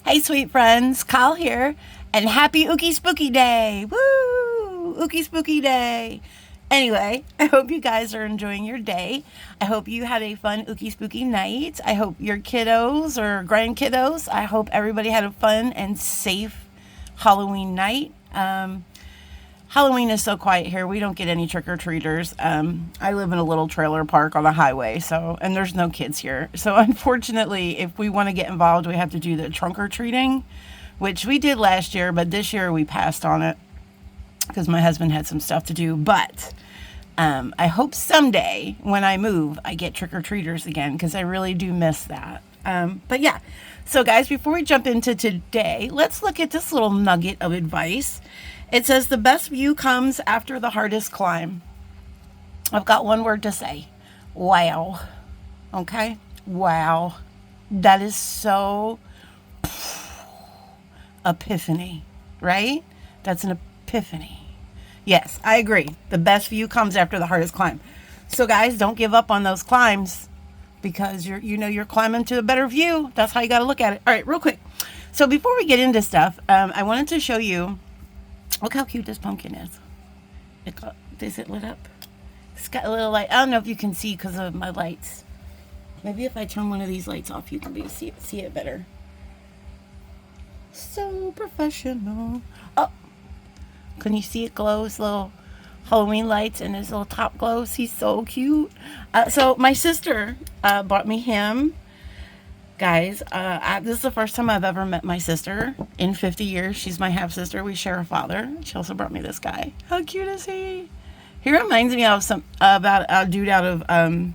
Hey, sweet friends, Kyle here, and happy Ookie Spooky Day! Woo! Ookie Spooky Day! Anyway, I hope you guys are enjoying your day. I hope you had a fun Ookie Spooky night. I hope your kiddos or grandkiddos, I hope everybody had a fun and safe Halloween night. Halloween is so quiet here. We don't get any trick-or-treaters. I live in a little trailer park on a highway, and there's no kids here. So unfortunately, if we want to get involved, we have to do the trunk-or-treating, which we did last year, but this year we passed on it because my husband had some stuff to do. But I hope someday when I move, I get trick-or-treaters again because I really do miss that. But yeah, so guys, before we jump into today, let's look at this little nugget of advice. It says the best view comes after the hardest climb. I've got one word to say. Wow. Okay? Wow. That is so epiphany, right? That's an epiphany. Yes, I agree. The best view comes after the hardest climb. So guys, don't give up on those climbs because you're climbing to a better view. That's how you got to look at it. All right, real quick. So before we get into stuff, I wanted to show you. Look how cute this pumpkin is. Is it lit up? It's got a little light. I don't know if you can see because of my lights. Maybe if I turn one of these lights off, you can see it better. So professional. Oh, can you see it glows? Little Halloween lights and his little top glows. He's so cute. So my sister bought me him. Guys, this is the first time I've ever met my sister in 50 years. She's my half-sister. We share a father. She also brought me this guy. How cute is he? He reminds me of about a dude out of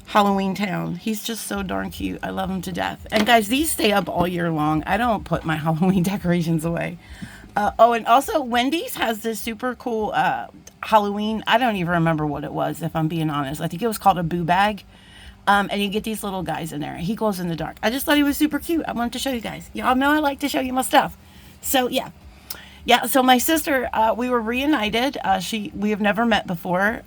Halloween Town. He's just so darn cute. I love him to death. And guys, these stay up all year long. I don't put my Halloween decorations away. And also Wendy's has this super cool Halloween. I don't even remember what it was, if I'm being honest. I think it was called a boo bag. And you get these little guys in there. He glows in the dark. I just thought he was super cute. I wanted to show you guys. Y'all know I like to show you my stuff. So, yeah. Yeah, so my sister, we were reunited. We have never met before.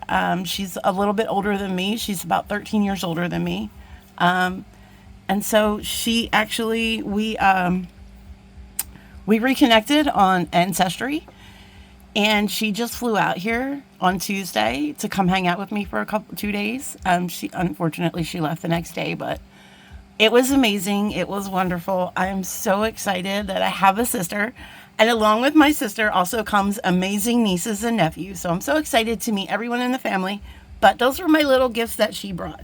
She's a little bit older than me. She's about 13 years older than me. And so she actually, we reconnected on Ancestry. And she just flew out here on Tuesday to come hang out with me for 2 days. Unfortunately, she left the next day, but it was amazing. It was wonderful. I am so excited that I have a sister. And along with my sister also comes amazing nieces and nephews. So I'm so excited to meet everyone in the family. But those were my little gifts that she brought.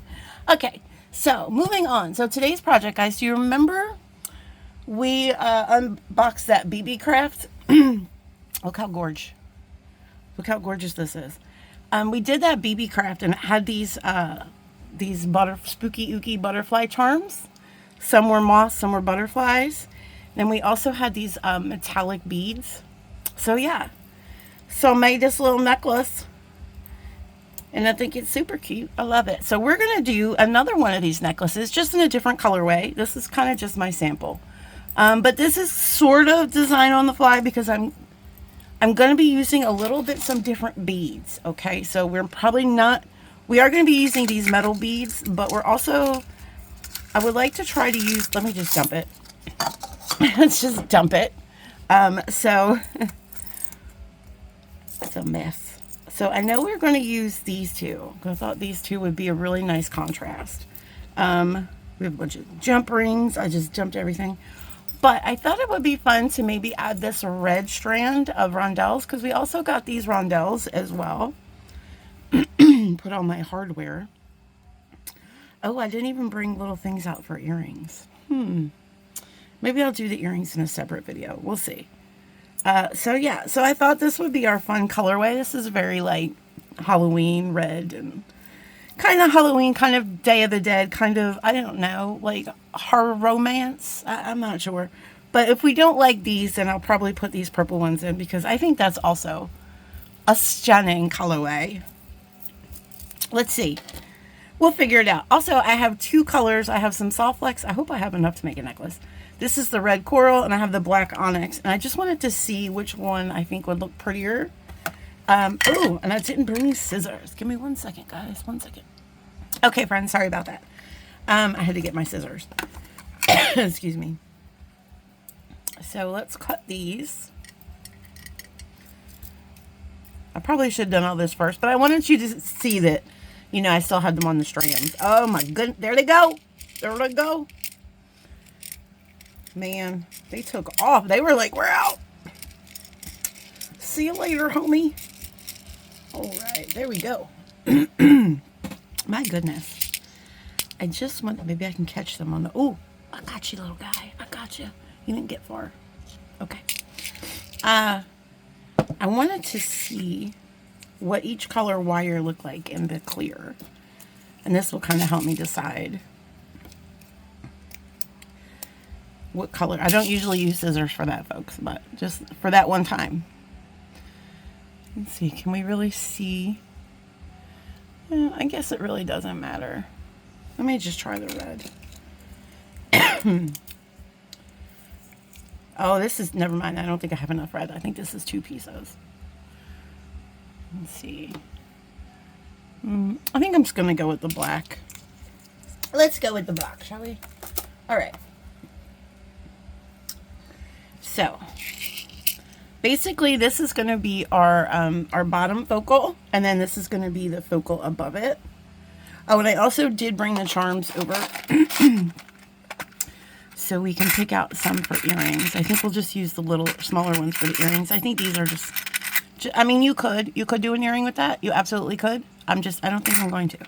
Okay, so moving on. So today's project, guys, do you remember we unboxed that Beebeecraft? Look how gorgeous. Look how gorgeous this is. We did that Beebeecraft and it had these spooky ooky butterfly charms. Some were moths, some were butterflies. Then we also had these metallic beads. So yeah. So I made this little necklace. And I think it's super cute. I love it. So we're going to do another one of these necklaces, just in a different colorway. This is kind of just my sample. But this is sort of designed on the fly because I'm going to be using some different beads, okay? So we are going to be using these metal beads, but I would like to try to use, let me just dump it. Let's just dump it. So, it's a mess. So I know we're going to use these two, because I thought these two would be a really nice contrast. We have a bunch of jump rings. I just jumped everything. But I thought it would be fun to maybe add this red strand of rondelles, because we also got these rondelles as well. Put on my hardware. Oh, I didn't even bring little things out for earrings. Maybe I'll do the earrings in a separate video. We'll see. So yeah, so I thought this would be our fun colorway. This is very like Halloween red and kind of Halloween, kind of Day of the Dead, kind of, I don't know, like horror romance. I'm not sure. But if we don't like these, then I'll probably put these purple ones in because I think that's also a stunning colorway. Let's see. We'll figure it out. Also, I have two colors. I have some soft flex. I hope I have enough to make a necklace. This is the red coral, and I have the black onyx. And I just wanted to see which one I think would look prettier. Oh, and I didn't bring these scissors. Give me 1 second, guys. 1 second. Okay, friends, sorry about that. I had to get my scissors. Excuse me. So let's cut these. I probably should have done all this first, but I wanted you to see that, you know, I still had them on the strands. Oh my goodness. There they go. There they go. Man, they took off. They were like, we're out. See you later, homie. All right, there we go. My goodness. I just want, maybe I can catch them on the, oh, I got you, little guy. I got you. You didn't get far. Okay. I wanted to see what each color wire looked like in the clear. And this will kind of help me decide what color. I don't usually use scissors for that, folks, but just for that one time. Let's see, can we really see? I guess it really doesn't matter. Let me just try the red. Oh, this is, never mind. I don't think I have enough red. I think this is 2 pieces. Let's see. I think I'm just going to go with the black. Let's go with the black, shall we? All right. So, basically, this is going to be our bottom focal, and then this is going to be the focal above it. Oh, and I also did bring the charms over so we can pick out some for earrings. I think we'll just use the little smaller ones for the earrings. I think these are just I mean, you could do an earring with that. You absolutely could. I don't think I'm going to.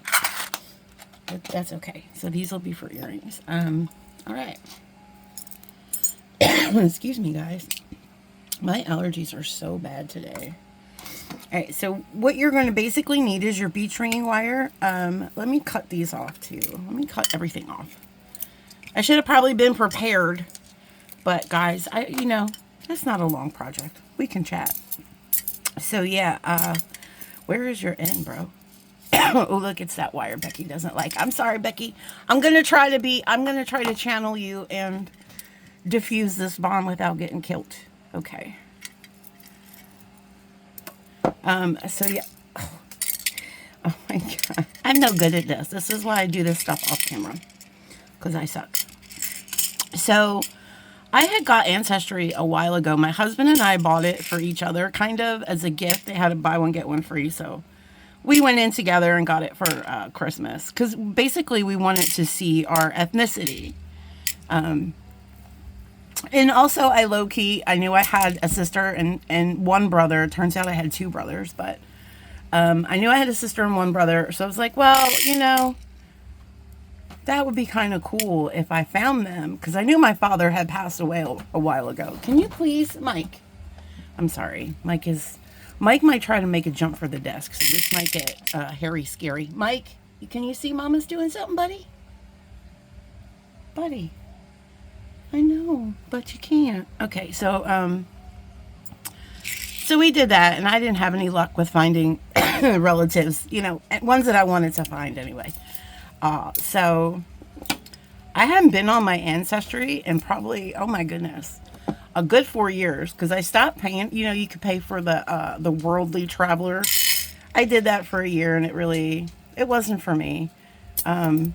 But that's okay. So these will be for earrings. All right. Excuse me, guys. My allergies are so bad today. All right, so what you're going to basically need is your beach ringing wire. Let me cut these off too. Let me cut everything off. I should have probably been prepared, but guys, you know, it's not a long project. We can chat. So yeah, where is your end, bro? Oh, look, it's that wire Becky doesn't like. I'm sorry, Becky. I'm going to try to channel you and diffuse this bomb without getting killed. Okay. So yeah. Oh my God. I'm no good at this. This is why I do this stuff off camera. Because I suck. So, I had got Ancestry a while ago. My husband and I bought it for each other, kind of, as a gift. They had a buy one, get one free, so we went in together and got it for Christmas. Because basically, we wanted to see our ethnicity. And also, I low-key, I knew I had a sister and one brother. It turns out I had 2 brothers, but I knew I had a sister and 1 brother. So I was like, well, you know, that would be kind of cool if I found them. Because I knew my father had passed away a while ago. Can you please, Mike? I'm sorry. Mike might try to make a jump for the desk. So this might get hairy scary. Mike, can you see Mama's doing something, buddy? Buddy. I know, but you can't. Okay, so we did that, and I didn't have any luck with finding relatives, you know, ones that I wanted to find anyway. So I haven't been on my Ancestry in probably, oh my goodness, a good 4 years, because I stopped paying. You know, you could pay for the Worldly Traveler. I did that for a year, and it wasn't for me. It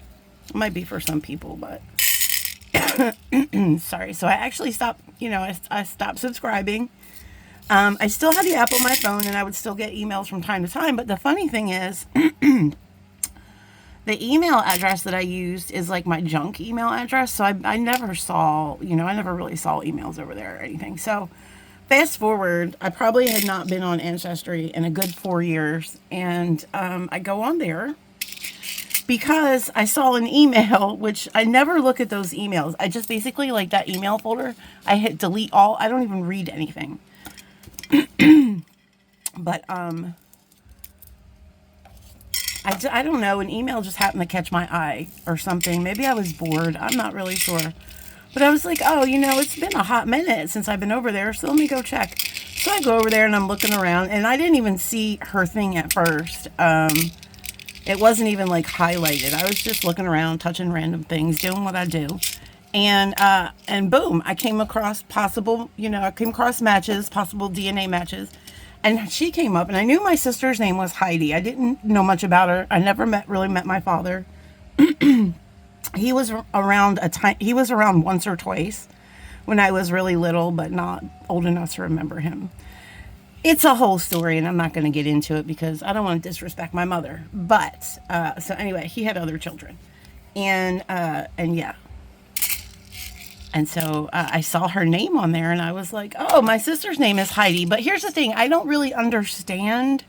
might be for some people, but sorry. So I actually stopped, you know, I stopped subscribing. I still had the app on my phone, and I would still get emails from time to time. But the funny thing is, the email address that I used is like my junk email address. So I never saw, you know, I never really saw emails over there or anything. So fast forward, I probably had not been on Ancestry in a good 4 years. And I go on there because I saw an email, which I never look at those emails. I just basically, like, that email folder, I hit delete all. I don't even read anything. But, I don't know, an email just happened to catch my eye or something. Maybe I was bored. I'm not really sure. But I was like, oh, you know, it's been a hot minute since I've been over there, so let me go check. So I go over there and I'm looking around, and I didn't even see her thing at first. It wasn't even like highlighted. I was just looking around, touching random things, doing what I do. And boom, I came across possible matches, possible DNA matches. And she came up, and I knew my sister's name was Heidi. I didn't know much about her. I never really met my father. He was around once or twice, when I was really little, but not old enough to remember him. It's a whole story, and I'm not going to get into it because I don't want to disrespect my mother. But so anyway, he had other children, and yeah, and so I saw her name on there, and I was like, oh, my sister's name is Heidi. But here's the thing: I don't really understand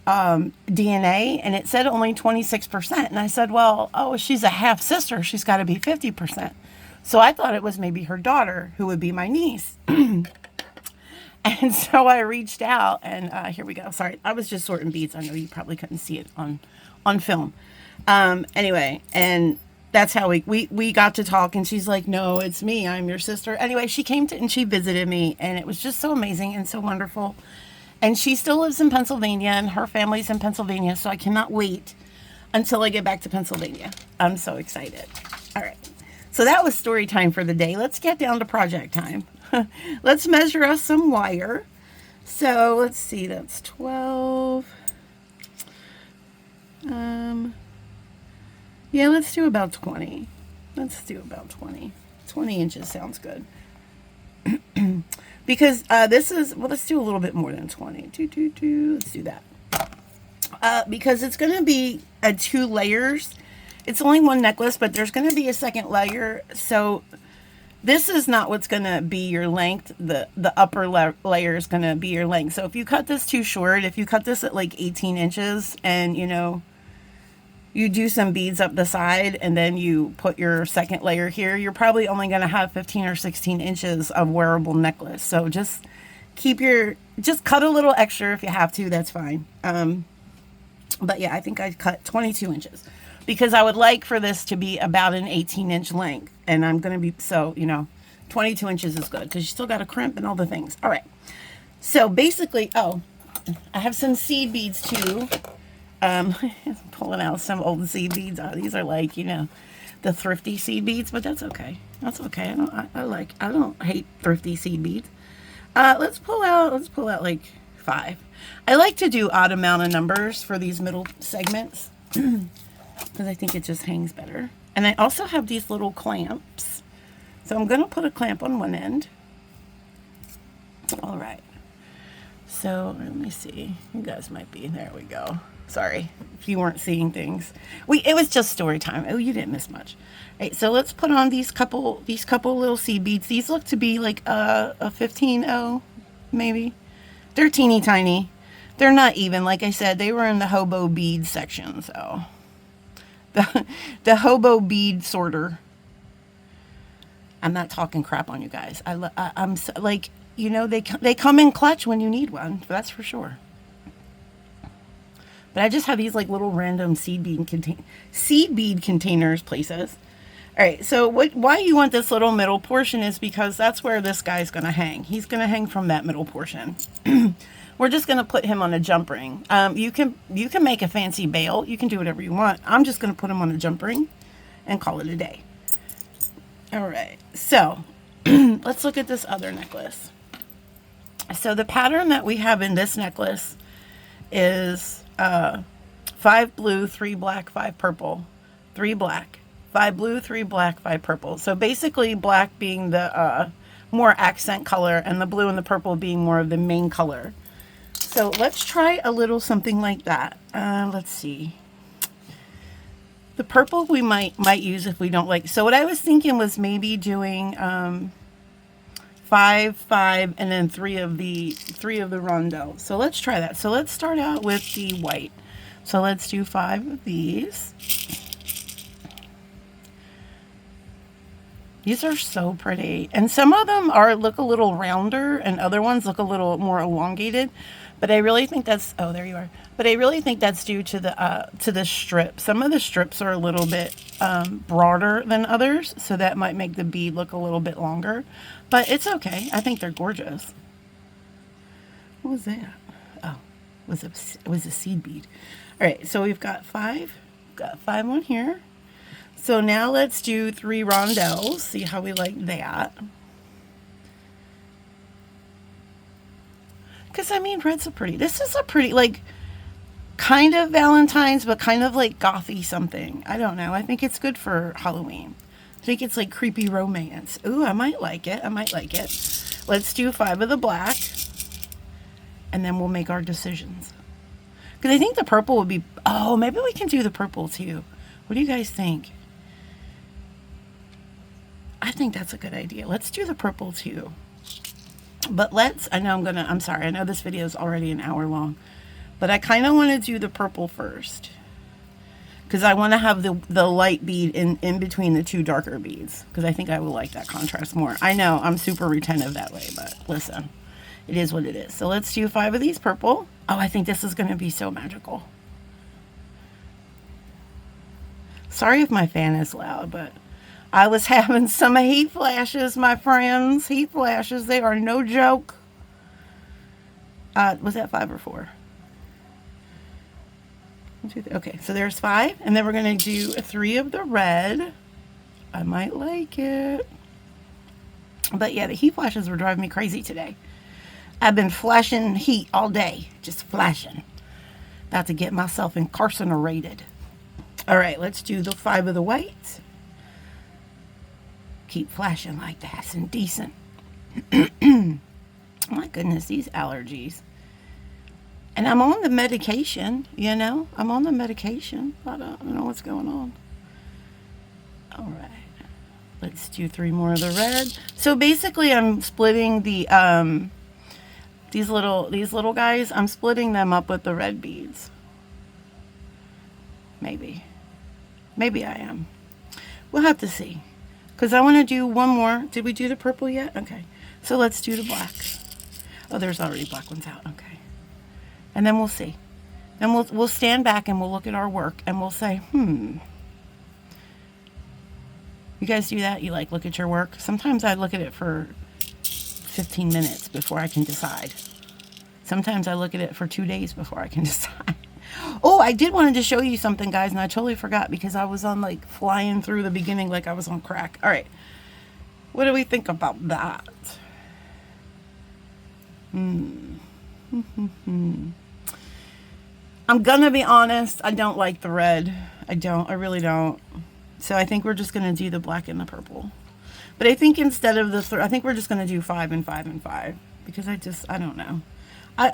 DNA, and it said only 26%. And I said, well, oh, she's a half sister. She's got to be 50%. So I thought it was maybe her daughter who would be my niece. And so I reached out, and here we go. Sorry, I was just sorting beads. I know you probably couldn't see it on film. Anyway, and that's how we got to talk, and she's like, no, it's me. I'm your sister. Anyway, she came to, and she visited me, and it was just so amazing and so wonderful. And she still lives in Pennsylvania, and her family's in Pennsylvania, so I cannot wait until I get back to Pennsylvania. I'm so excited. All right. So that was story time for the day. Let's get down to project time. Let's measure us some wire. So let's see, that's 12. Yeah, let's do about 20. Let's do about 20. 20 inches sounds good. Because this is, well, let's do a little bit more than 20. Let's do that. Because it's going to be 2 layers. It's only one necklace, but there's going to be a second layer. So this is not what's going to be your length. The upper layer is going to be your length. So if you cut this too short, if you cut this at like 18 inches and, you know, you do some beads up the side and then you put your second layer here, you're probably only going to have 15 or 16 inches of wearable necklace. So just just cut a little extra if you have to, that's fine. But yeah, I think I cut 22 inches because I would like for this to be about an 18-inch length. And I'm going to be, so, you know, 22 inches is good because you still got to crimp and all the things. All right. So basically, oh, I have some seed beads too. Pulling out some old seed beads. Oh, these are like, you know, the thrifty seed beads, but that's okay. That's okay. I don't hate thrifty seed beads. Let's pull out like 5. I like to do odd amount of numbers for these middle segments because I think it just hangs better. And I also have these little clamps. So I'm going to put a clamp on one end. All right. So let me see. You guys might be, there we go. Sorry if you weren't seeing things. It was just story time. Oh, you didn't miss much. All right, so let's put on these couple little seed beads. These look to be like a 15-0, maybe. They're teeny tiny. They're not even. Like I said, they were in the hobo bead section, so the hobo bead sorter. I'm not talking crap on you guys. I'm so, like, you know, they come in clutch when you need one. That's for sure. But I just have these like little random seed bead containers places. All right, so why you want this little middle portion is because that's where this guy's going to hang. He's going to hang from that middle portion. We're just going to put him on a jump ring. You can make a fancy bail. You can do whatever you want. I'm just going to put him on a jump ring and call it a day. All right, so let's look at this other necklace. So the pattern that we have in this necklace is 5 blue, 3 black, 5 purple, 3 black, 5 blue, 3 black, 5 purple. So basically black being the more accent color and the blue and the purple being more of the main color. So let's try a little something like that. Let's see. The purple we might use if we don't like. So what I was thinking was maybe doing 5, 5, and then 3 of the rondelles. So let's try that. So let's start out with the white. So let's do 5 of these. These are so pretty. And some of them look a little rounder and other ones look a little more elongated. But I really think that's, oh, there you are. But I really think that's due to the strip. Some of the strips are a little bit broader than others, so that might make the bead look a little bit longer. But it's okay. I think they're gorgeous. What was that? Oh, it was a seed bead. All right, so we've got 5. We've got 5 on here. So now let's do 3 rondelles. See how we like that. Because, I mean, red's a pretty, this is a pretty, like, kind of Valentine's, but kind of like gothy something. I don't know. I think it's good for Halloween. I think it's like creepy romance. Ooh, I might like it. I might like it. Let's do 5 of the black. And then we'll make our decisions. Because I think the purple would be... Oh, maybe we can do the purple too. What do you guys think? I think that's a good idea. Let's do the purple too. But let's... I'm sorry. I know this video is already an hour long. But I kind of want to do the purple first. Because I want to have the light bead in between the 2 darker beads. Because I think I will like that contrast more. I know, I'm super retentive that way, but listen. It is what it is. So let's do 5 of these purple. Oh, I think this is going to be so magical. Sorry if my fan is loud, but I was having some heat flashes, my friends. Heat flashes, they are no joke. Was that 5 or 4? Okay, so there's 5, and then we're going to do 3 of the red. I might like it. But yeah, the heat flashes were driving me crazy today. I've been flashing heat all day, just flashing. About to get myself incarcerated. All right, let's do the 5 of the white. Keep flashing like that, it's indecent. My goodness, these allergies. And I'm on the medication, you know. I'm on the medication. I don't know what's going on. All right. Let's do 3 more of the red. So basically I'm splitting the these little guys, I'm splitting them up with the red beads. Maybe I am. We'll have to see. Because I want to do one more. Did we do the purple yet? Okay. So let's do the black. Oh, there's already black ones out. Okay. And then we'll see. Then we'll stand back and we'll look at our work and we'll say, You guys do that? You like look at your work? Sometimes I look at it for 15 minutes before I can decide. Sometimes I look at it for 2 days before I can decide. Oh, I did wanted to show you something, guys, and I totally forgot because I was on like flying through the beginning like I was on crack. All right. What do we think about that? I'm gonna be honest, I don't like the red. I really don't. So I think we're just gonna do the black and the purple. But I think instead of I think we're just gonna do 5 and 5 and 5 because I don't know.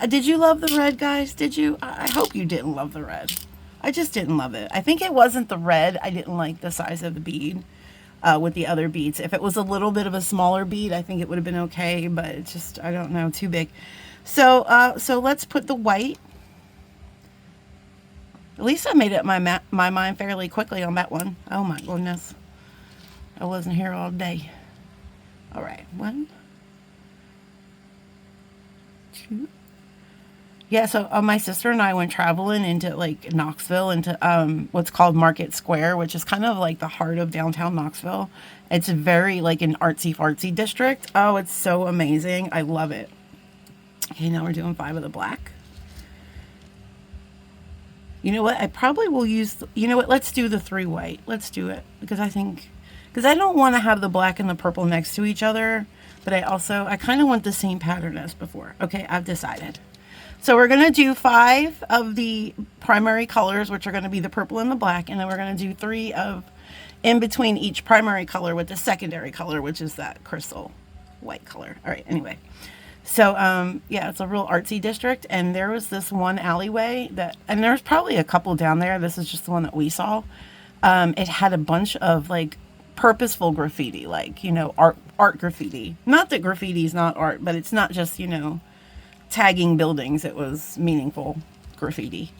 Did you love the red, guys? Did you? I hope you didn't love the red. I just didn't love it. I think it wasn't the red. I didn't like the size of the bead with the other beads. If it was a little bit of a smaller bead, I think it would have been okay. But it's just, I don't know, too big. So let's put the white. At least I made up my mind fairly quickly on that one. Oh my goodness. I wasn't here all day. All right, 1, 2. Yeah, so my sister and I went traveling into like Knoxville, into what's called Market Square, which is kind of like the heart of downtown Knoxville. It's very like an artsy fartsy district. Oh, it's so amazing. I love it. Okay, now we're doing 5 of the black. You know what? I probably will use, you know what? Let's do the 3 white. Let's do it because I don't want to have the black and the purple next to each other, but I kind of want the same pattern as before. Okay, I've decided. So we're going to do 5 of the primary colors, which are going to be the purple and the black, and then we're going to do 3 of in between each primary color with the secondary color, which is that crystal white color. All right, anyway. So, yeah, it's a real artsy district, and there was this one alleyway and there's probably a couple down there. This is just the one that we saw. It had a bunch of, like, purposeful graffiti, like, you know, art graffiti. Not that graffiti is not art, but it's not just, you know, tagging buildings. It was meaningful graffiti.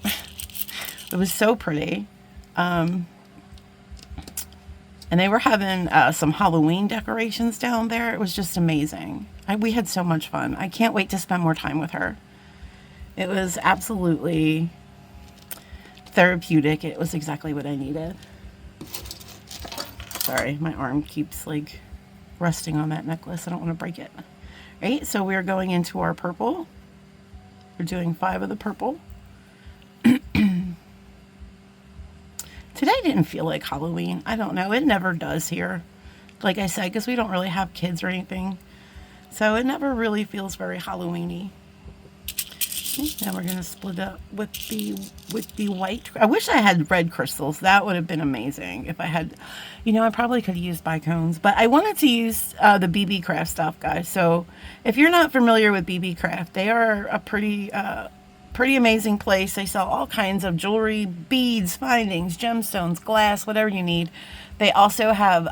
It was so pretty. And they were having some Halloween decorations down there. It was just amazing. We had so much fun. I can't wait to spend more time with her. It was absolutely therapeutic. It was exactly what I needed. Sorry, my arm keeps like resting on that necklace. I don't want to break it. Right, so we're going into our purple. We're doing 5 of the purple. Today didn't feel like Halloween. I don't know. It never does here. Like I said, because we don't really have kids or anything. So it never really feels very Halloween-y. Now we're gonna split up with the white. I wish I had red crystals. That would have been amazing if I had. You know, I probably could have used bicones, but I wanted to use the Beebeecraft stuff, guys. So if you're not familiar with Beebeecraft, they are a pretty amazing place. They sell all kinds of jewelry, beads, findings, gemstones, glass, whatever you need. They also have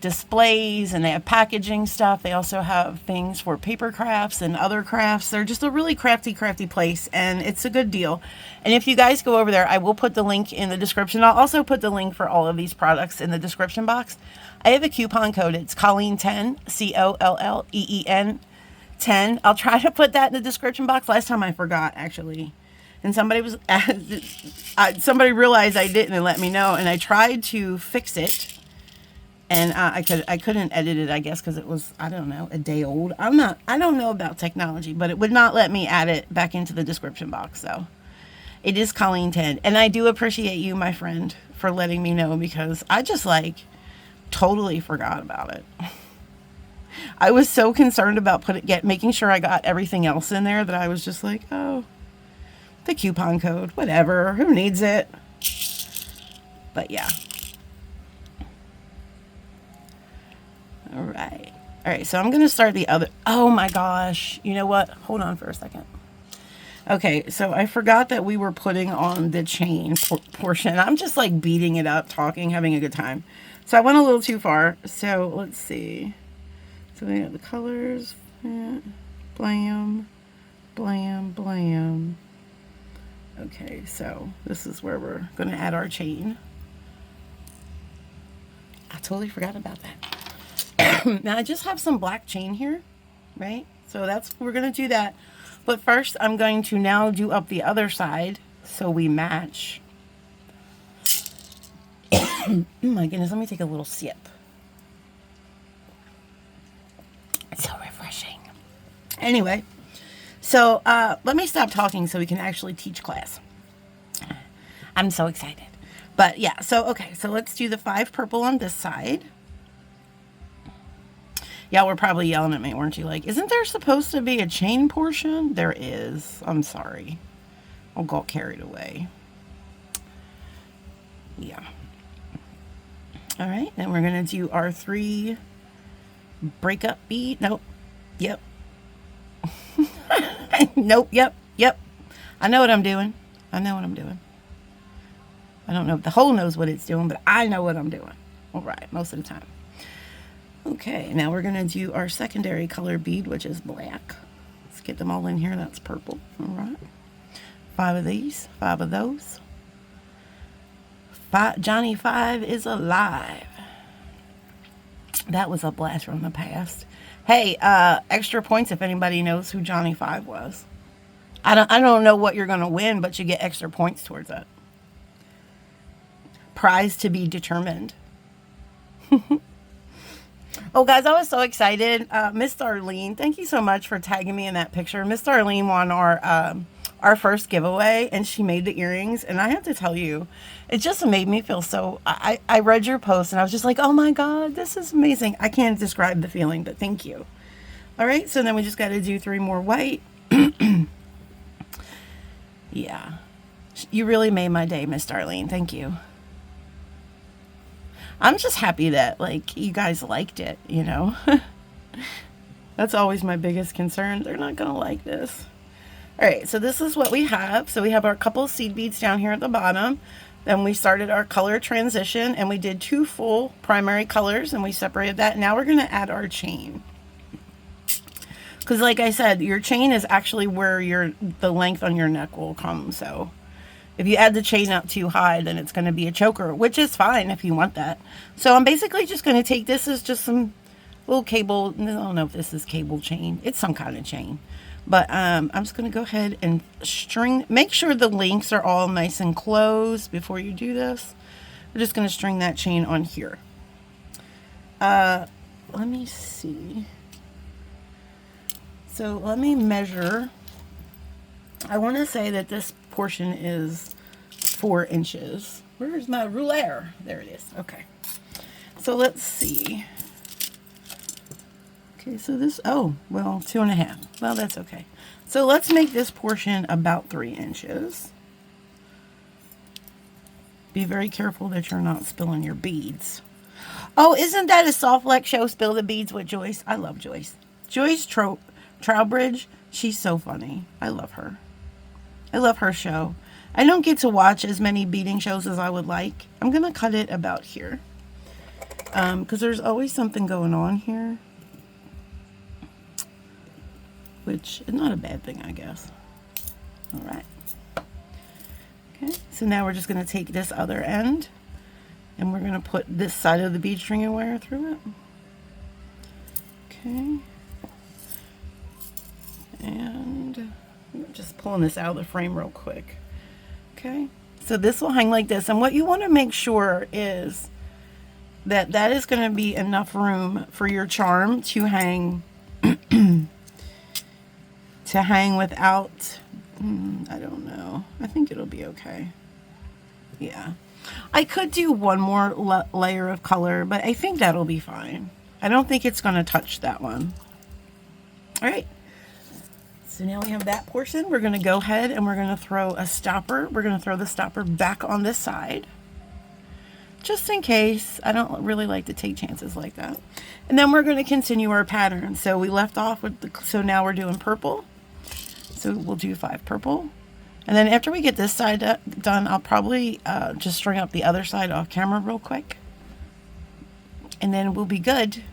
displays, and they have packaging stuff. They also have things for paper crafts and other crafts. They're just a really crafty place, and it's a good deal. And if you guys go over there, I will put the link in the description. I'll also put the link for all of these products in the description box. I have a coupon code. It's Colleen10, Colleen 10. I'll try to put that in the description box. Last time I forgot, actually. And somebody realized I didn't and let me know, and I tried to fix it. And I couldn't edit it, I guess, because it was, I don't know, a day old. I don't know about technology, but it would not let me add it back into the description box. So it is Colleen 10. And I do appreciate you, my friend, for letting me know, because I just totally forgot about it. I was so concerned about making sure I got everything else in there that I was just like, oh, the coupon code, whatever, who needs it? But yeah. All right, so I'm going to start the other. Oh my gosh. You know what? Hold on for a second. Okay, so I forgot that we were putting on the chain portion. I'm just beating it up, talking, having a good time. So I went a little too far. So let's see. So we got the colors. Yeah. Blam, blam, blam. Okay, so this is where we're going to add our chain. I totally forgot about that. Now I just have some black chain here, right? So we're going to do that. But first I'm going to now do up the other side so we match. Oh my goodness, let me take a little sip. It's so refreshing. Anyway, so let me stop talking so we can actually teach class. I'm so excited. But yeah, so okay, so let's do the 5 purple on this side. Yeah, we're probably yelling at me, weren't you? Isn't there supposed to be a chain portion? There is. I'm sorry. I'll get carried away. Yeah. All right, then we're going to do our 3 breakup bead. Nope. Yep. Nope. Yep. I know what I'm doing. I don't know if the hole knows what it's doing, but I know what I'm doing. All right, most of the time. Okay, now we're going to do our secondary color bead, which is black. Let's get them all in here. That's purple. All right. 5 of these, 5 of those. Johnny 5 is alive. That was a blast from the past. Hey, extra points if anybody knows who Johnny 5 was. I don't know what you're going to win, but you get extra points towards it. Prize to be determined. Oh, guys, I was so excited. Miss Darlene, thank you so much for tagging me in that picture. Miss Darlene won our first giveaway, and she made the earrings. And I have to tell you, it just made me feel so... I read your post, and I was just like, oh, my God, this is amazing. I can't describe the feeling, but thank you. All right, so then we just got to do 3 more white. Yeah. You really made my day, Miss Darlene. Thank you. I'm just happy that, you guys liked it, you know. That's always my biggest concern. They're not going to like this. All right, so this is what we have. So we have our couple of seed beads down here at the bottom. Then we started our color transition, and we did 2 full primary colors, and we separated that. Now we're going to add our chain. Because like I said, your chain is actually where the length on your neck will come, so... If you add the chain up too high, then it's going to be a choker, which is fine if you want that. So I'm basically just going to take this as just some little cable. I don't know if this is cable chain. It's some kind of chain. But I'm just going to go ahead and make sure the links are all nice and closed before you do this. We're just going to string that chain on here. Let me see. So let me measure. I want to say that this portion is 4 inches. Where's my ruler? There it is. Okay. So let's see. Okay, so this, oh, well, 2.5. Well, that's okay. So let's make this portion about 3 inches. Be very careful that you're not spilling your beads. Oh, isn't that a Soft Flex show, Spill the Beads with Joyce? I love Joyce. Joyce Trowbridge, she's so funny. I love her. I love her show. I don't get to watch as many beading shows as I would like. I'm going to cut it about here. Because there's always something going on here. Which is not a bad thing, I guess. All right. Okay, so now we're just going to take this other end. And we're going to put this side of the bead string wire through it. Okay. And I'm just pulling this out of the frame real quick. Okay. So this will hang like this. And what you want to make sure is that that is going to be enough room for your charm to hang without, I don't know. I think it'll be okay. Yeah. I could do one more layer of color, but I think that'll be fine. I don't think it's going to touch that one. All right. So now we have that portion. We're going to go ahead and we're going to throw a stopper. We're going to throw the stopper back on this side. Just in case. I don't really like to take chances like that. And then we're going to continue our pattern. So we left off with so now we're doing purple. So we'll do 5 purple. And then after we get this side done, I'll probably just string up the other side off camera real quick. And then we'll be good.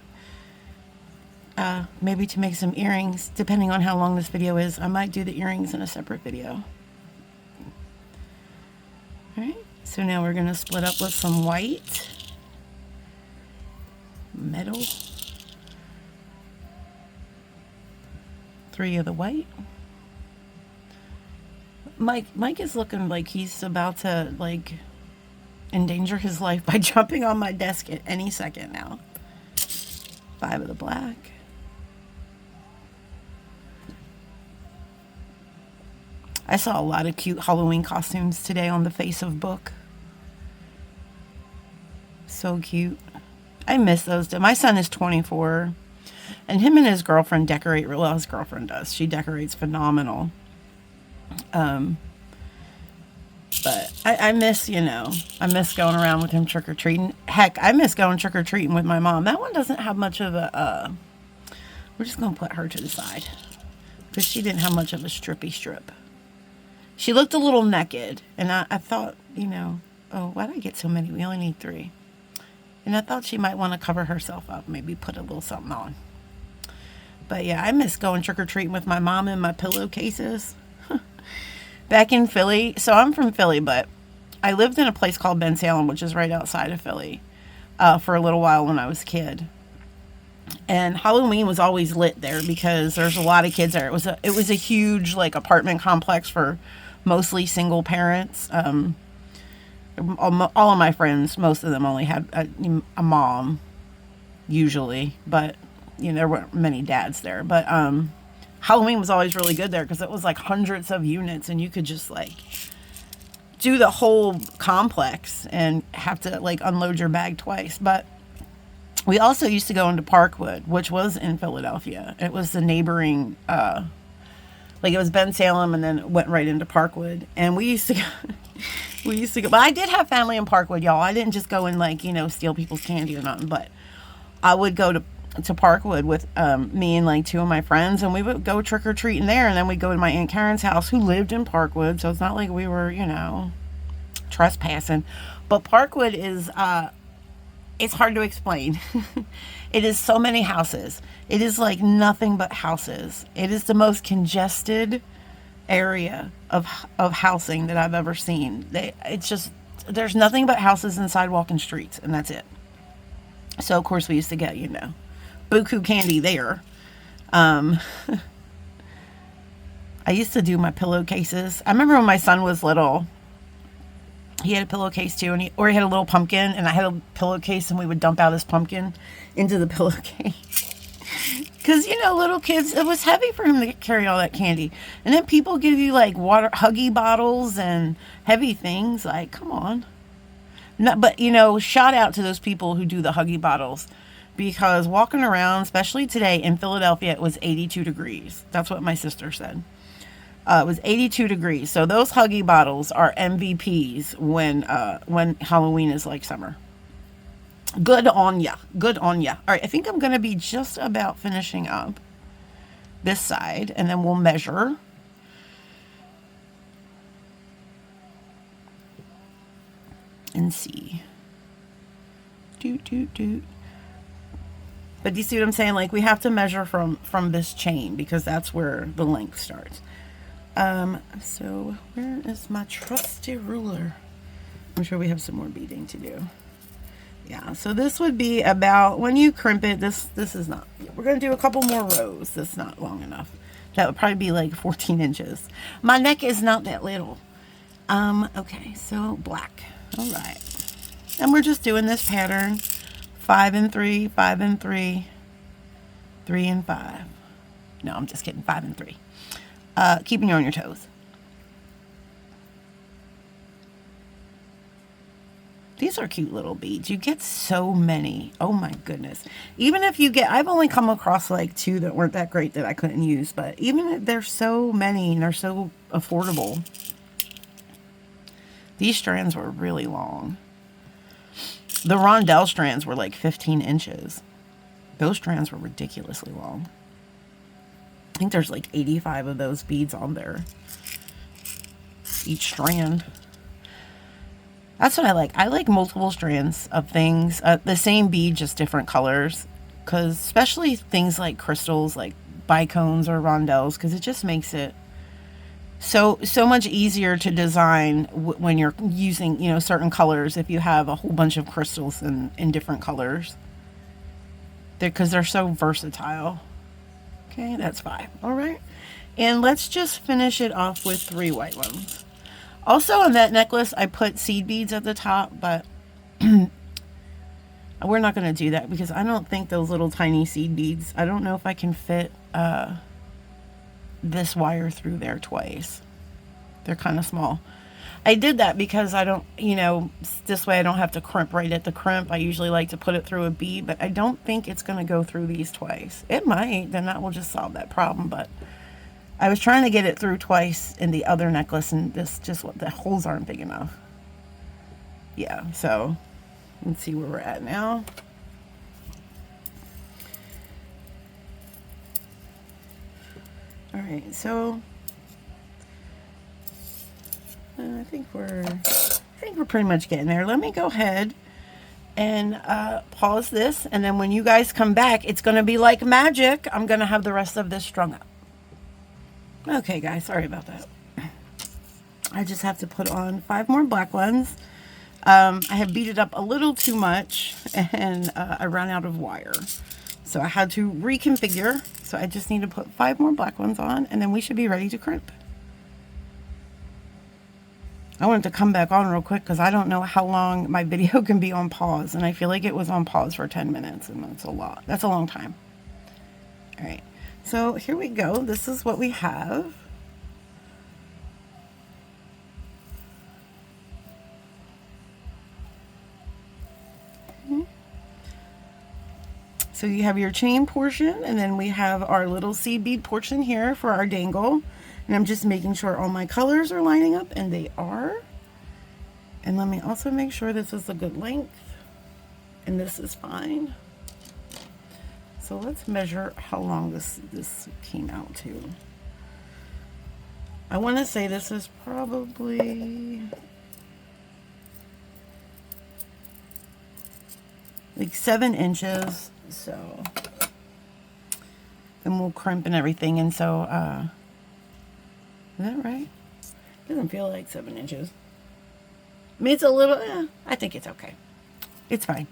Maybe to make some earrings, depending on how long this video is. I might do the earrings in a separate video. Alright, so now we're going to split up with some white. Metal. 3 of the white. Mike is looking like he's about to, like, endanger his life by jumping on my desk at any second now. 5 of the black. I saw a lot of cute Halloween costumes today on the Facebook. So cute. I miss those. My son is 24. And him and his girlfriend decorate real well. His girlfriend does. She decorates phenomenal. But I miss, I miss going around with him trick-or-treating. Heck, I miss going trick-or-treating with my mom. That one doesn't have much of a, we're just going to put her to the side. Because she didn't have much of a strippy strip. She looked a little naked. And I thought, oh, why did I get so many? We only need 3. And I thought she might want to cover herself up. Maybe put a little something on. But yeah, I miss going trick-or-treating with my mom in my pillowcases. Back in Philly, so I'm from Philly, but I lived in a place called Bensalem, which is right outside of Philly, for a little while when I was a kid. And Halloween was always lit there because there's a lot of kids there. It was a huge apartment complex for mostly single parents. All of my friends, most of them only had a mom, usually, but there weren't many dads there. But Halloween was always really good there because it was hundreds of units and you could just do the whole complex and have to unload your bag twice. But we also used to go into Parkwood, which was in Philadelphia. It was the neighboring, it was Bensalem and then it went right into Parkwood. And we used to go, but I did have family in Parkwood, y'all. I didn't just go and steal people's candy or nothing, but I would go to Parkwood with me and 2 of my friends, and we would go trick-or-treating there, and then we'd go to my Aunt Karen's house, who lived in Parkwood, so it's not like we were, trespassing. But Parkwood is, it's hard to explain. It is so many houses. It is nothing but houses. It is the most congested area of housing that I've ever seen. It's just, there's nothing but houses and sidewalk and streets, and that's it. So, of course, we used to get, buku candy there. I used to do my pillowcases. I remember when my son was little, he had a pillowcase too, or he had a little pumpkin, and I had a pillowcase, and we would dump out his pumpkin into the pillowcase. Because, little kids, it was heavy for him to carry all that candy. And then people give you, water, Huggy bottles and heavy things. Come on. No, but, shout out to those people who do the Huggy bottles. because walking around, especially today in Philadelphia, it was 82 degrees. That's what my sister said. It was 82 degrees. So those Huggy bottles are MVPs when Halloween is like summer. Good on ya. Good on ya. All right, I think I'm going to be just about finishing up this side, and then we'll measure. And see. Doot, doot, doot. But do you see what I'm saying? Like, we have to measure from this chain because that's where the length starts. So where is my trusty ruler? I'm sure we have some more beading to do. Yeah, so this would be about, when you crimp it, this is not, we're going to do a couple more rows. That's not long enough. That would probably be like 14 inches. My neck is not that little. Okay, so black. All right. And we're just doing this pattern. 5 and 3, 5 and 3, 3 and 5. No, I'm just kidding. 5 and 3. Keeping you on your toes. These are cute little beads. You get so many. Oh my goodness. Even if you get, I've only come across like 2 that weren't that great that I couldn't use, but even if there's so many and they're so affordable. These strands were really long. The rondelle strands were like 15 inches. Those strands were ridiculously long. I think there's like 85 of those beads on there. Each strand. That's what I like. I like multiple strands of things. The same bead, just different colors. Because especially things like crystals, like bicones or rondelles, because it just makes it so much easier to design when you're using, you know, certain colors. If you have a whole bunch of crystals in different colors, because they're so versatile. Okay, that's 5. All right, and let's just finish it off with 3 white ones. Also on that necklace, I put seed beads at the top, but we're not going to do that because I don't think those little tiny seed beads, I don't know if I can fit this wire through there twice. They're kind of small. I did that because I don't, you know, this way I don't have to crimp right at the crimp. I usually like to put it through a bead, but I don't think it's going to go through these twice. It might, then that will just solve that problem, but I was trying to get it through twice in the other necklace, and this just, the holes aren't big enough. Yeah, so let's see where we're at now. All right, so I think we're pretty much getting there. Let me go ahead and pause this, and then when you guys come back, it's going to be like magic. I'm going to have the rest of this strung up. Okay, guys, sorry about that. I just have to put on 5 more black ones. I have beat it up a little too much, and I ran out of wire. So I had to reconfigure. So I just need to put 5 more black ones on, and then we should be ready to crimp. I wanted to come back on real quick because I don't know how long my video can be on pause, and I feel like it was on pause for 10 minutes, and that's a lot. That's a long time. All right, so here we go. This is what we have. So you have your chain portion, and then we have our little seed bead portion here for our dangle. And I'm just making sure all my colors are lining up, and they are. And let me also make sure this is a good length, and this is fine. So let's measure how long this came out to. I want to say this is probably like 7 inches. So then we'll crimp and everything, and so is that right? Doesn't feel like 7 inches. I mean, it's a little, I think it's okay. It's fine.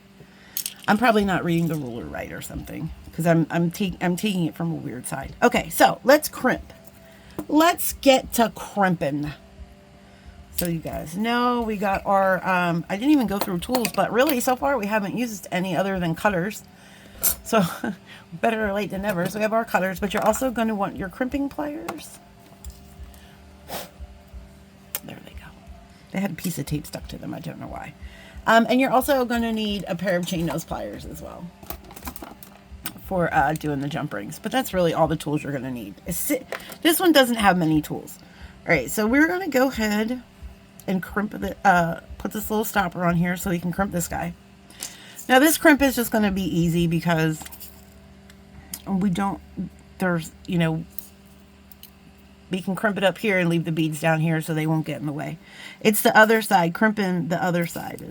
I'm probably not reading the ruler right or something, because I'm taking it from a weird side. Okay, so let's crimp. Let's get to crimping. So you guys know we got our, I didn't even go through tools, but really so far we haven't used any other than cutters. So better late than never. So we have our cutters, but you're also going to want your crimping pliers. There they go. They had a piece of tape stuck to them. I don't know why. And you're also going to need a pair of chain nose pliers as well. for doing the jump rings. But that's really all the tools you're going to need. This one doesn't have many tools. All right, so we're going to go ahead and crimp the, put this little stopper on here so we can crimp this guy. Now this crimp is just going to be easy because we don't, there's, you know, we can crimp it up here and leave the beads down here so they won't get in the way. It's the other side. Crimping the other side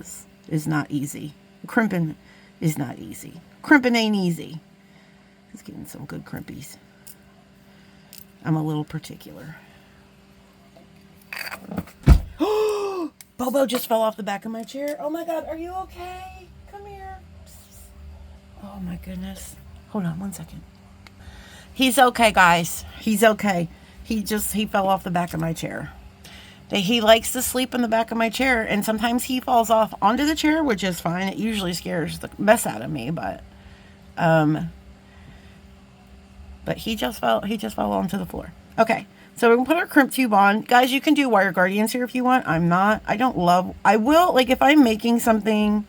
is not easy. Crimping is not easy. Crimping ain't easy. Just getting some good crimpies. I'm a little particular. Bobo just fell off the back of my chair. Oh my God, are you okay? Come here. Oh my goodness. Hold on one second. He's okay, guys. He's okay. He fell off the back of my chair. He likes to sleep in the back of my chair, and sometimes he falls off onto the chair, which is fine. It usually scares the mess out of me, but he just fell onto the floor. Okay. So we're going to put our crimp tube on. Guys, you can do wire guardians here if you want. I will, like if I'm making something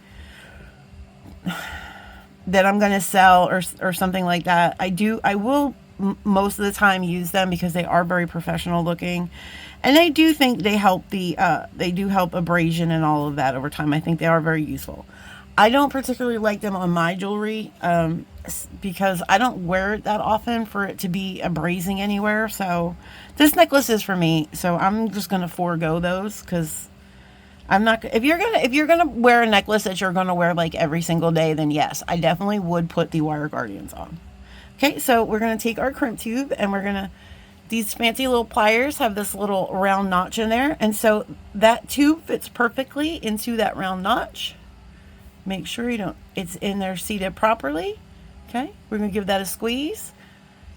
that I'm going to sell or something like that, I will most of the time use them because they are very professional looking. And I do think they help they do help abrasion and all of that over time. I think they are very useful. I don't particularly like them on my jewelry because I don't wear it that often for it to be abrasing anywhere. So this necklace is for me. So I'm just going to forego those because I'm not. If you're gonna wear a necklace that you're gonna wear like every single day, then yes, I definitely would put the wire guardians on. Okay, so we're gonna take our crimp tube and these fancy little pliers have this little round notch in there, and so that tube fits perfectly into that round notch. Make sure it's in there seated properly. Okay, we're going to give that a squeeze,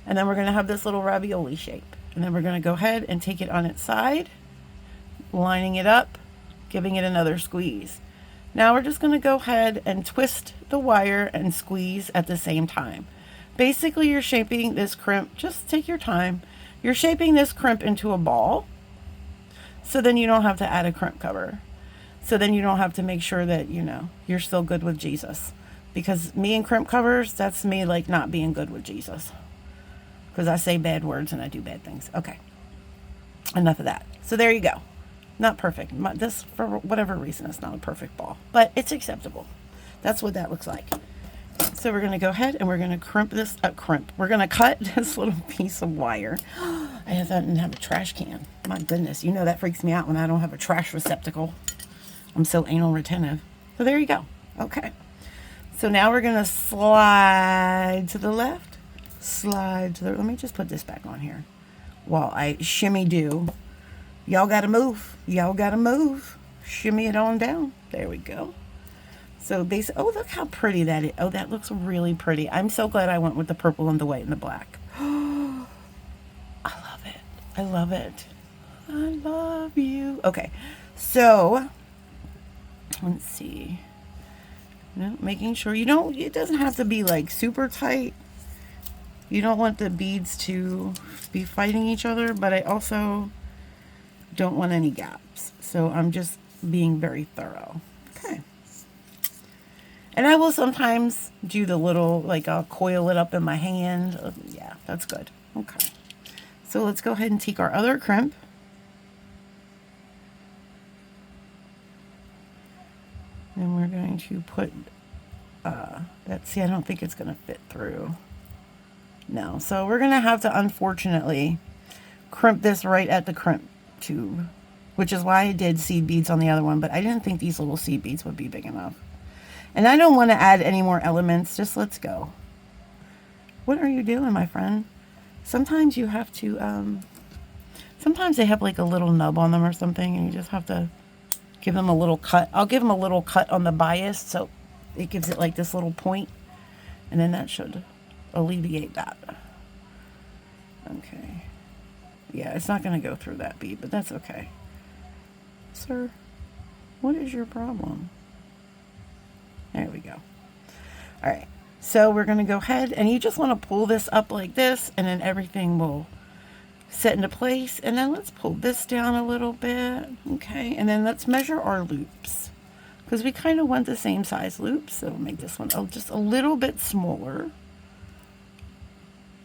and then we're going to have this little ravioli shape, and then we're going to go ahead and take it on its side, lining it up, giving it another squeeze. Now we're just going to go ahead and twist the wire and squeeze at the same time. Basically, you're shaping this crimp, just take your time. You're shaping this crimp into a ball, so then you don't have to add a crimp cover. So then you don't have to make sure that, you're still good with Jesus. Because me and crimp covers, that's me like not being good with Jesus. Because I say bad words and I do bad things. Okay. Enough of that. So there you go. Not perfect. This, for whatever reason, is not a perfect ball. But it's acceptable. That's what that looks like. So we're going to go ahead and we're going to crimp this up. We're going to cut this little piece of wire. I didn't have a trash can. My goodness. That freaks me out when I don't have a trash receptacle. I'm so anal retentive. So there you go. Okay. So now we're going to slide to the left. Slide to the... Let me just put this back on here while I shimmy do. Y'all got to move. Y'all got to move. Shimmy it on down. There we go. So basically... Oh, look how pretty that is. Oh, that looks really pretty. I'm so glad I went with the purple and the white and the black. I love it. I love it. I love you. Okay. So... Let's see. Making sure it doesn't have to be like super tight. You don't want the beads to be fighting each other, but I also don't want any gaps. So I'm just being very thorough. Okay. And I will sometimes do the little, like I'll coil it up in my hand. Yeah, that's good. Okay. So let's go ahead and take our other crimp. And we're going to put see, I don't think it's going to fit through. No, so we're going to have to, unfortunately, crimp this right at the crimp tube, which is why I did seed beads on the other one, but I didn't think these little seed beads would be big enough. And I don't want to add any more elements, just let's go. What are you doing, my friend? Sometimes you have to, sometimes they have like a little nub on them or something, and you just have to give them a little cut. I'll give them a little cut on the bias, so it gives it like this little point, and then that should alleviate that. Okay. Yeah, it's not going to go through that bead, but that's okay. Sir, what is your problem? There we go. All right. So we're going to go ahead, and you just want to pull this up like this, and then everything will set into place. And then let's pull this down a little bit. Okay. And then let's measure our loops, because we kind of want the same size loops. So we'll make this one just a little bit smaller.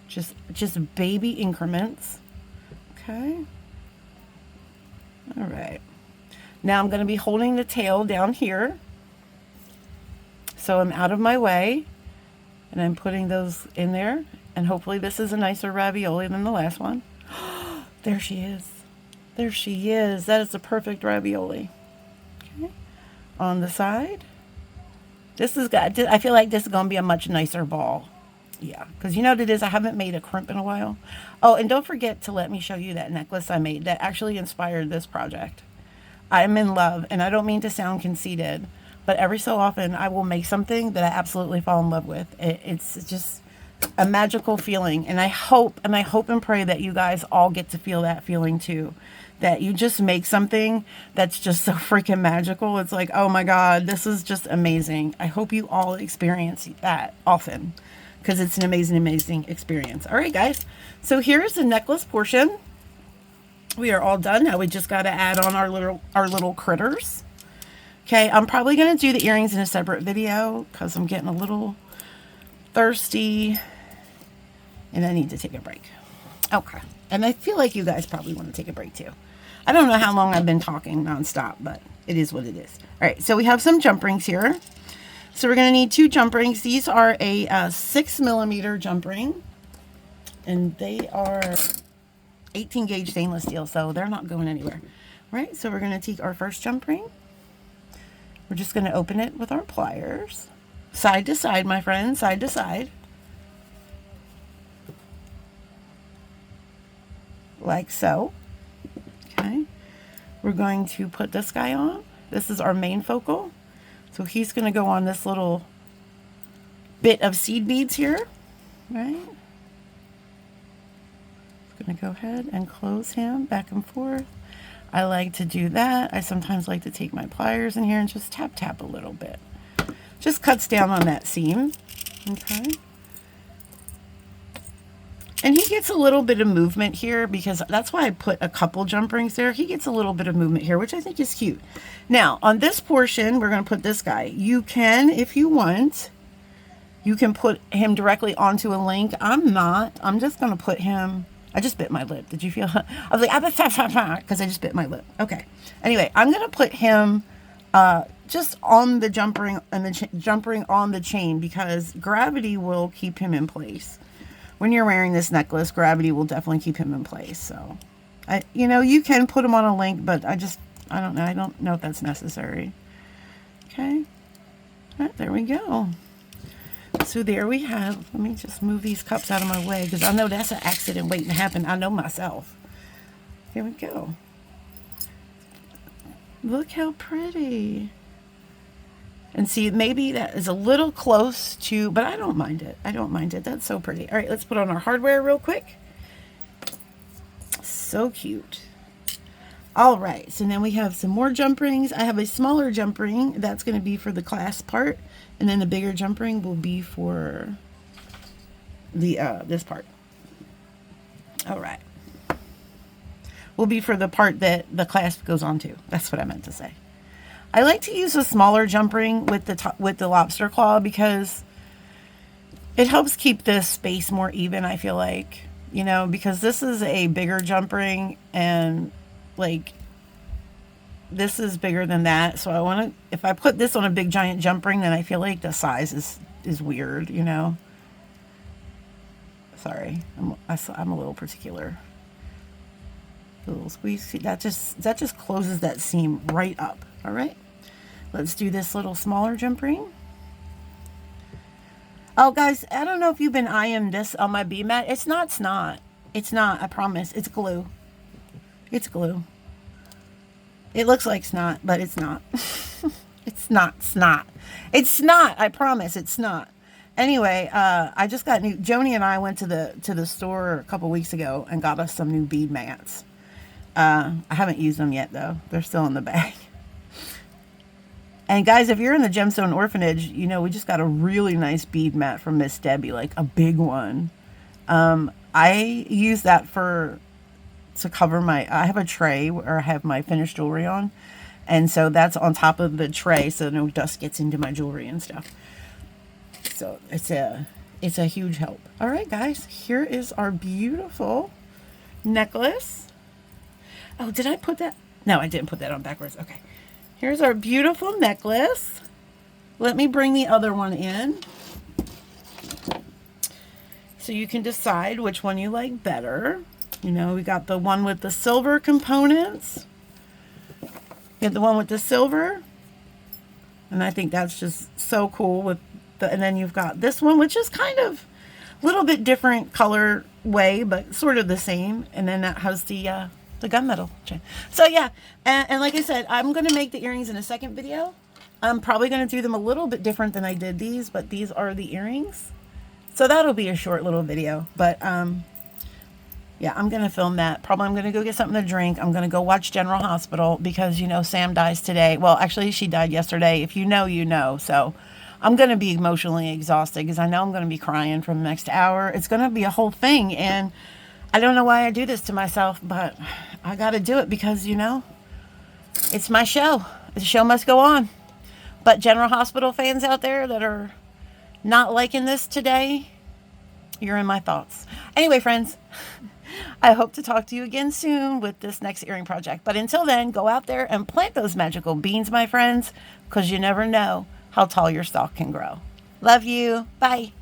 Just baby increments. Okay. All right. Now I'm going to be holding the tail down here, so I'm out of my way, and I'm putting those in there, and hopefully this is a nicer ravioli than the last one. There she is. There she is. That is the perfect ravioli. Okay. On the side. I feel like this is going to be a much nicer ball. Yeah, because you know what it is? I haven't made a crimp in a while. Oh, and don't forget to let me show you that necklace I made that actually inspired this project. I'm in love, and I don't mean to sound conceited, but every so often I will make something that I absolutely fall in love with. It's just a magical feeling, and I hope and pray that you guys all get to feel that feeling too. That you just make something that's just so freaking magical. It's like, oh my God, this is just amazing. I hope you all experience that often, because it's an amazing, amazing experience. All right, guys. So here's the necklace portion. We are all done. Now we just got to add on our little critters. Okay, I'm probably going to do the earrings in a separate video because I'm getting a little thirsty and I need to take a break. Okay, and I feel like you guys probably want to take a break too. I don't know how long I've been talking nonstop, but it is what it is. All right, so we have some jump rings here. So we're going to need 2 jump rings. These are a 6mm jump ring, and they are 18 gauge stainless steel, so they're not going anywhere. All right, so we're going to take our first jump ring. We're just going to open it with our pliers. Side to side, my friend, side to side. Like so. Okay. We're going to put this guy on. This is our main focal. So he's going to go on this little bit of seed beads here, right? Just going to go ahead and close him back and forth. I like to do that. I sometimes like to take my pliers in here and just tap, tap a little bit. Just cuts down on that seam, okay? And he gets a little bit of movement here because that's why I put a couple jump rings there. He gets a little bit of movement here, which I think is cute. Now, on this portion, we're going to put this guy. You can, if you want, you can put him directly onto a link. I'm not. I'm just going to put him... I just bit my lip. Did you feel... I was like, because I just bit my lip. Okay. Anyway, I'm going to put him just on the jump ring and the jump ring on the chain because gravity will keep him in place. When you're wearing this necklace, gravity will definitely keep him in place. So, you can put him on a link, but I don't know. I don't know if that's necessary. Okay. All right, there we go. So there we have, let me just move these cups out of my way because I know that's an accident waiting to happen. I know myself. Here we go. Look how pretty. And see, maybe that is a little close to, but I don't mind it. I don't mind it. That's so pretty. All right, let's put on our hardware real quick. So cute. All right, so then we have some more jump rings. I have a smaller jump ring. That's going to be for the clasp part. And then the bigger jump ring will be for the this part. All right. Will be for the part that the clasp goes onto. That's what I meant to say. I like to use a smaller jump ring with the lobster claw because it helps keep this space more even, I feel like. Because this is a bigger jump ring and like this is bigger than that. So I want to, if I put this on a big giant jump ring, then I feel like the size is weird, Sorry, I'm a little particular. A little squeeze. That just closes that seam right up. All right, let's do this little smaller jump ring. Oh, guys, I don't know if you've been eyeing this on my bead mat. It's not snot. It's not, I promise. It's glue. It's glue. It looks like snot, but it's not. It's not snot. It's snot, I promise. It's snot. Anyway, I just got new... Joni and I went to the store a couple weeks ago and got us some new bead mats. I haven't used them yet, though. They're still in the bag. And guys, if you're in the Gemstone Orphanage, we just got a really nice bead mat from Miss Debbie, like a big one. I use that to cover I have a tray where I have my finished jewelry on. And so that's on top of the tray so no dust gets into my jewelry and stuff. So it's it's a huge help. All right, guys, here is our beautiful necklace. Oh, did I put that? No, I didn't put that on backwards. Okay. Here's our beautiful necklace. Let me bring the other one in so you can decide which one you like better. You know, we got the one with the silver components. We have the one with the silver. And I think that's just so cool with the, and then you've got this one, which is kind of a little bit different color way, but sort of the same. And then that has the gunmetal chain. So yeah, and like I said, I'm going to make the earrings in a second video. I'm probably going to do them a little bit different than I did these, but these are the earrings. So that'll be a short little video, but yeah, I'm going to film that. Probably I'm going to go get something to drink. I'm going to go watch General Hospital because, you know, Sam dies today. Well, actually, she died yesterday. If you know, you know. So I'm going to be emotionally exhausted because I know I'm going to be crying for the next hour. It's going to be a whole thing. And I don't know why I do this to myself, but I got to do it because, you know, it's my show. The show must go on. But General Hospital fans out there that are not liking this today, you're in my thoughts. Anyway, friends, I hope to talk to you again soon with this next earring project. But until then, go out there and plant those magical beans, my friends, because you never know how tall your stalk can grow. Love you. Bye.